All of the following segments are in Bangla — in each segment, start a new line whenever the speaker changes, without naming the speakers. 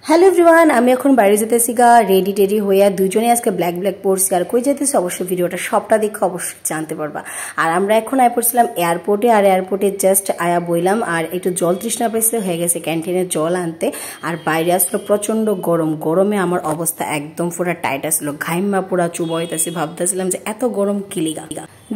হ্যালো এভরিওয়ান, আমি এখন বাইরে যেতেছি গা রেডি টেডি হইয়া দুজনে আজকে ব্ল্যাক ব্ল্যাক পরছি। আর কই যেতেছি অবশ্যই ভিডিওটা সবটা দেখে অবশ্যই জানতে পারবা। আর আমরা এখন আয় পড়ছিলাম এয়ারপোর্টে, আর এয়ারপোর্টে জাস্ট আয়া বইলাম আর একটু জল তৃষ্ণা পেয়েছে, হয়ে গেছে ক্যান্টিনে জল আনতে। আর বাইরে আসলো প্রচন্ড গরম, গরমে আমার অবস্থা একদম পুরা টাইট আসলো, ঘাইমা পুরা চুবা হইতেছি, ভাবতেছিলাম যে এত গরম কিলিগা।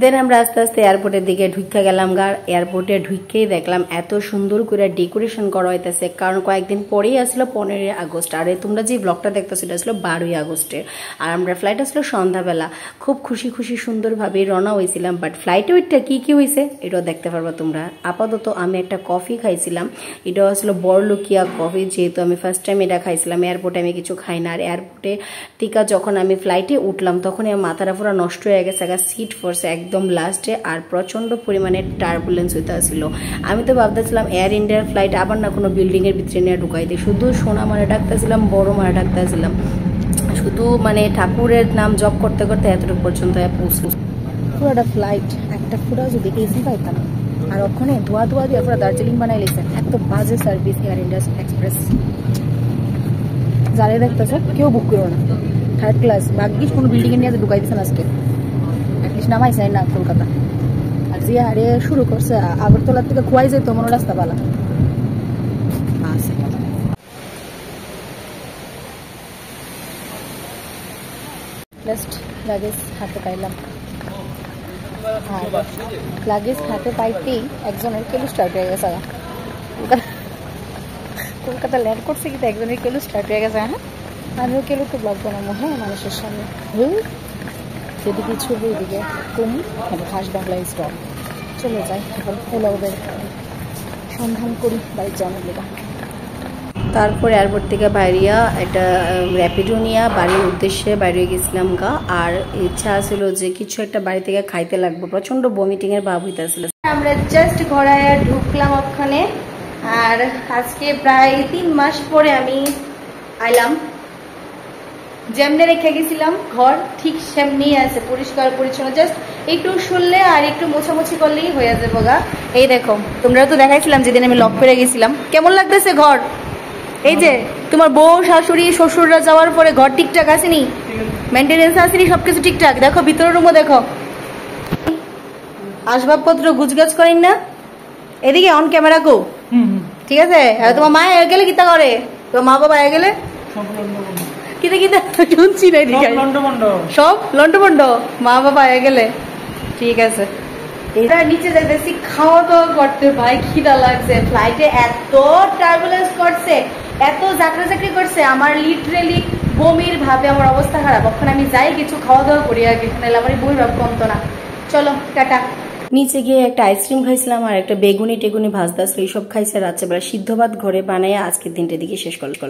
দেন আমরা আস্তে আস্তে এয়ারপোর্টের দিকে ঢুকে গেলাম গা। এয়ারপোর্টে ঢুকেই দেখলাম এত সুন্দর করে ডেকোরেশন করা হইতেছে, কারণ কয়েকদিন পরেই আসলো 15 আগস্ট। আর তোমরা যে ব্লগটা দেখতেছো এটা আসলো 12 আগস্টের। আর আমরা ফ্লাইট আসলো সন্ধ্যাবেলা, খুব খুশি খুশি সুন্দরভাবে রওনা হয়েছিলাম। বাট ফ্লাইটে ওইটা কি কি হয়েছে এটাও দেখতে পারবা তোমরা। আপাতত আমি একটা কফি খাইছিলাম, এটাও আসলো বড়লুকিয়া কফি, যেহেতু আমি ফার্স্ট টাইম এটা খাইছিলাম। এয়ারপোর্টে আমি কিছু খাই না। আর এয়ারপোর্টে টিকা যখন আমি ফ্লাইটে উঠলাম তখনই আমার মাথাটা পুরো নষ্ট হয়ে গেছে, সিট ফোর্সে একদম লাস্টে। আর প্রচন্ড পরিমাণে টার্বুলেন্স হইতে আসছিল। আমি তো ভাবতেছিলাম এয়ার ইন্ডিয়ার ফ্লাইট আবার না কোনো বিল্ডিং এর ভিতরে নিয়ে ঢুকাই দিই, শুধু সোনা মানে ডাকতেছিলাম, বড় মানে ডাকতেছিলাম, শুধু মানে ঠাকুরের নাম জপ করতে করতে এতটুকু পর্যন্ত পুরোটা ফ্লাইট একটা পুরো যদি এসি পাইতাম। আর ওখানে ধোয়া ধোয়া দিয়ে পুরো দার্জিলিং বানাই লেছেন। এত বাজে সার্ভিস এয়ার ইন্ডিয়া এক্সপ্রেস। যারা দেখতেছে কেউ বুক করো না, থার্ড ক্লাস ভাগ্যিস কোনো বিল্ডিং এর নিয়ে ঢুকাই দিচ্ছেন আজকে, অ্যাটলিস্ট নামাইছে না কলকাতা। আর যে হারে শুরু করছে আগরতলার থেকে খোয়াই যেত মনে রাস্তা পালা আছে। জাস্ট লাগেজ হাতে পাইলাম, আর লাগেজ হাতে পাইতেই একজনের কেলু স্টার্ট হয়ে গেছে। কলকাতা ল্যান্ড করছে কিন্তু একজনের কেলু স্টার্ট হয়ে গেছে। হ্যাঁ, আমিও কেলু তো ব্লগ বানাবো, হ্যাঁ, মানুষের সামনে। যেদিকে ছবি ওইদিকে কম ঘাস বাংলা স্টল। চলে যাই এখন ওদের সন্ধান করি বাড়ির জানার লেগা। তারপর এয়ারপোর্ট থেকে বাইরিয়া একটা র্যাপিডো নিয়ে বাড়ির উদ্দেশ্যে বাইরে গেছিলাম গা। আর ইচ্ছা ছিল যে কিছু একটা বাড়ি থেকে খাইতে লাগবে, প্রচন্ড ভমিটিং এর ভাব হইতেছিল। আমরা জাস্ট ঘোড়ায় ঢুকলাম ওখানে। আর আজকে প্রায় 3 মাস পরে আমি আইলাম। যেমনে রেখে গেছিলাম ঘর ঠিক সেমনি আছে, পরিষ্কার পরিচ্ছন্ন, জাস্ট একটু শুনলে আর একটু মোছামুছি করলেই হয়ে যাবো গা। এই দেখো, তোমরা তো দেখাইছিলাম যেদিন আমি লক করে গেছিলাম। কেমন লাগতেছে ঘর? এই যে তোমার বউ শাশুড়ি শ্বশুররা যাওয়ার পরে ঘর ঠিকঠাক আসেনি, মেনটেনেন্স আসেনি, সবকিছু ঠিকঠাক। দেখো ভিতরের রুমও দেখো, আসবাবপত্র গুছগাছ করেন না। এদিকে অন ক্যামেরা গো, ঠিক আছে? তোমার মা গেলে কিতা করে, তোমার মা বাবা গেলে কিতা কিতা শুনছি না, সব লন্ডভন্ড মা বাবা গেলে। ঠিক আছে, এটা নিচে যাইতেছি খাওয়া দাওয়া করতে। ভাই খিদা লাগছে, ফ্লাইটে এত টার্বুলেন্স করছে, এত চাকরি চাকরি করছে, আমার লিটারেলি বমির ভাবে আমার অবস্থা খারাপ। ওখানে আমি যাই কিছু খাওয়া দাওয়া করি আগে, এখানে আমার বই ভাব কমতো না। চলো টাটা। নিচে গিয়ে একটা আইসক্রিম খাইছিলাম আর একটা বেগুনি টেগুনি ভাজতে আসলো, এইসব খাইছে। রাত্রেবেলা সিদ্ধ ভাত ঘরে বানাইয়া আজকের দিনটা দিকে শেষ করলাম।